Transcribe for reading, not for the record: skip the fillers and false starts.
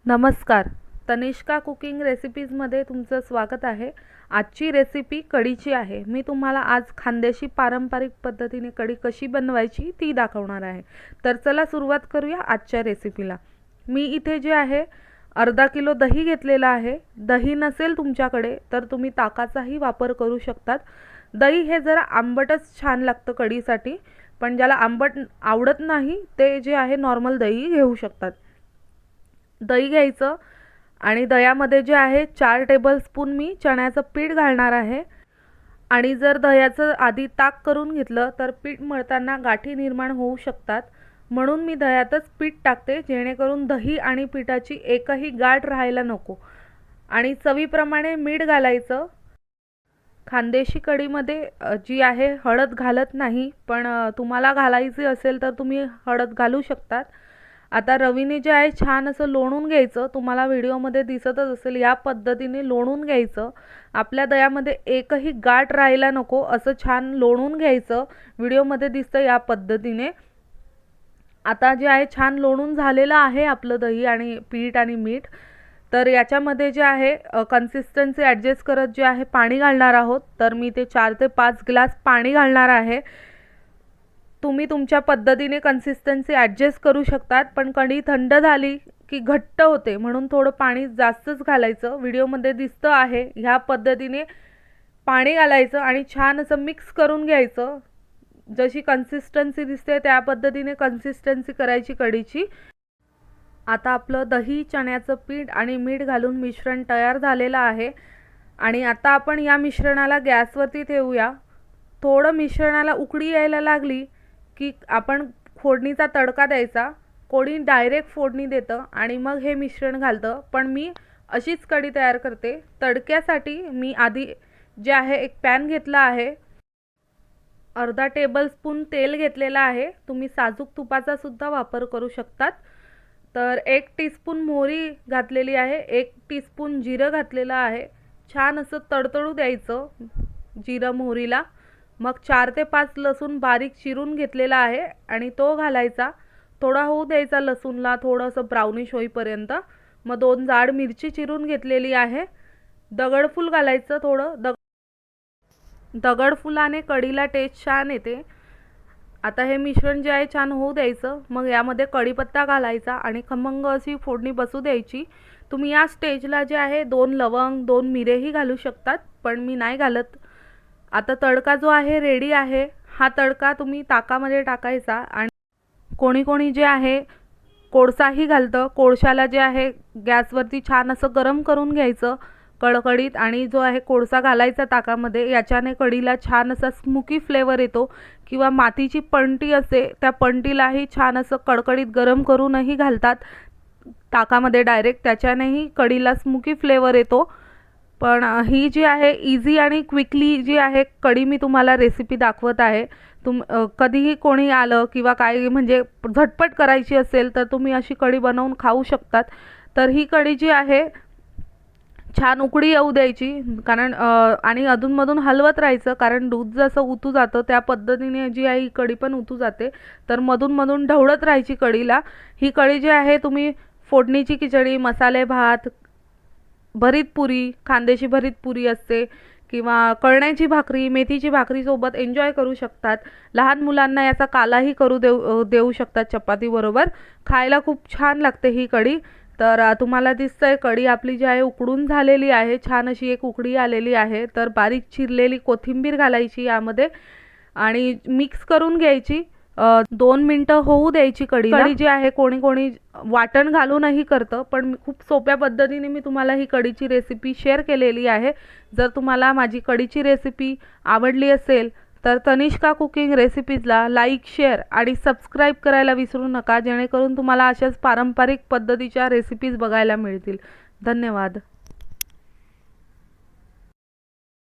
नमस्कार. तनिष्का कुकिंग रेसिपीजमध्ये तुमचं स्वागत आहे. आजची रेसिपी कढीची आहे. मी तुम्हाला आज खानदेशी पारंपरिक पद्धतीने कढी कशी बनवायची ती दाखवणार आहे. तर चला सुरुवात करूया आजच्या रेसिपीला. मी इथे जे आहे अर्धा किलो दही घेतलेला आहे. दही नसेल तुमच्याकडे तर तुम्ही ताकाचाही वापर करू शकतात. दही हे जरा आंबटच छान लागतं कढीसाठी, पण ज्याला आंबट आवडत नाही ते जे आहे नॉर्मल दही घेऊ शकतात. दही घ्यायचं आणि दह्यामध्ये जे आहे 4 टेबलस्पून मी चण्याचं पीठ घालणार आहे. आणि जर दह्याचं आधी ताक करून घेतलं तर पीठ मळताना गाठी निर्माण होऊ शकतात, म्हणून मी दह्यातच पीठ टाकते, जेणेकरून दही आणि पिठाची एकही गाठ राहायला नको. आणि चवीप्रमाणे मीठ घालायचं. खानदेशी कढीमध्ये जी आहे हळद घालत नाही, पण तुम्हाला घालायची असेल तर तुम्ही हळद घालू शकतात. आता रवीने जे आहे छान असं लोणून घ्यायचं. तुम्हाला व्हिडिओमध्ये दिसतच असेल, या पद्धतीने लोणून घ्यायचं. आपल्या दह्यामध्ये एकही गाठ राहायला नको असं छान लोणून घ्यायचं. व्हिडिओमध्ये दिसतं या पद्धतीने. आता जे आहे छान लोणून झालेलं आहे आपलं दही आणि पीठ आणि मीठ. तर याच्यामध्ये जे आहे कन्सिस्टन्सी ॲडजस्ट करत जे आहे पाणी घालणार आहोत. तर मी ते 4 ते 5 ग्लास पाणी घालणार आहे. तुम्ही तुमच्या पद्धतीने कन्सिस्टन्सी ॲडजस्ट करू शकतात, पण कढी थंड झाली की घट्ट होते, म्हणून थोडं पाणी जास्तच घालायचं. व्हिडिओमध्ये दिसतं आहे ह्या पद्धतीने पाणी घालायचं आणि छान असं मिक्स करून घ्यायचं. जशी कन्सिस्टन्सी दिसते त्या पद्धतीने कन्सिस्टन्सी करायची कढीची. आता आपलं दही, चण्याचं पीठ आणि मीठ घालून मिश्रण तयार झालेलं आहे. आणि आता आपण या मिश्रणाला गॅसवरती ठेवूया. थोडं मिश्रणाला उकळी यायला लागली की आपण फोडणीचा तडका द्यायचा. कोणी डायरेक्ट फोडणी देतं आणि मग हे मिश्रण घालतं, पण मी अशीच कढी तयार करते. तडक्यासाठी मी आधी जे आहे एक पॅन घेतला आहे. अर्धा टेबलस्पून तेल घेतलेला आहे. तुम्ही साजूक तुपाचा सुद्धा वापर करू शकतात. तर 1 टीस्पून मोहरी घातलेली आहे. 1 टीस्पून जिरं घातलेलं आहे. छान असं तडतडू द्यायचं जिरं मोहरीला. मग 4 ते 5 लसूण बारीक चिरून घेतलेला आहे आणि तो घालायचा. थोडा होऊ द्यायचा लसूणला, थोडंसं ब्राउनिश होईपर्यंत. मग 2 जाड मिरची चिरून घेतलेली आहे. दगडफूल घालायचं थोडं. दगडफुलाने कढीला टेस्ट छान येते. आता हे मिश्रण जे आहे छान होऊ द्यायचं. मग यामध्ये कढीपत्ता घालायचा आणि खमंग अशी फोडणी बसू द्यायची. तुम्ही या स्टेजला जे आहे 2 लवंग, 2 मिरेही घालू शकतात, पण मी नाही घालत. आता तडका जो आहे रेडी आहे. हा तडका तुम्ही ताकामध्ये टाकायचा. आणि कोणी कोणी जे आहे कोळसाही घालतं. कोळशाला जे आहे गॅसवरती छान असं गरम करून घ्यायचं कडकडीत, आणि जो आहे कोळसा घालायचा ताकामध्ये. याच्याने कढीला छान असा स्मोकी फ्लेवर येतो. किंवा मातीची पणती असते त्या पणतीलाही छान असं कडकडीत गरम करूनही घालतात ताकामध्ये डायरेक्ट. त्याच्यानेही कढीला स्मोकी फ्लेवर येतो. पण ही जी आहे इझी आणि क्विकली जी आहे कढी मी तुम्हाला रेसिपी दाखवत आहे. कधीही कोणी आलं किंवा काय म्हणजे झटपट करायची असेल तर तुम्ही अशी कढी बनवून खाऊ शकतात. तर ही कढी जी आहे छान उकळी येऊ द्यायची, कारण आणि अधूनमधून हलवत राहायचं, कारण दूध जसं उतू जातं त्या पद्धतीने जी आहे ही कढी पण उतू जाते. तर मधून ढवळत राहायची कढीला. ही कढी जी आहे तुम्ही फोडणीची खिचडी, मसाले भात, भरीत पुरी, खानदेशी भरीत पुरी असते, किंवा कळण्याची भाकरी, मेथीची भाकरी सोबत एन्जॉय करू शकतात. लहान मुलांना याचा कालाही करू देऊ शकतात चपातीबरोबर. खायला खूप छान लागते ही कढी. तर तुम्हाला दिसतंय कढी आपली जी आहे उकडून झालेली आहे. छान अशी एक उकळी आलेली आहे. तर बारीक चिरलेली कोथिंबीर घालायची यामध्ये आणि मिक्स करून घ्यायची. 2 मिनटं होऊ द्यायची कढी. कढी जी आहे कोणी कोणी वाटण घालूनही करतं, पण खूप सोप्या पद्धतीने मी तुम्हाला ही कढीची रेसिपी शेअर केलेली आहे. जर तुम्हाला माझी कढीची रेसिपी आवडली असेल तर तनिष्का कुकिंग रेसिपीजला लाईक, शेअर आणि सबस्क्राईब करायला विसरू नका, जेणेकरून तुम्हाला अशाच पारंपरिक पद्धतीच्या रेसिपीज बघायला मिळतील. धन्यवाद.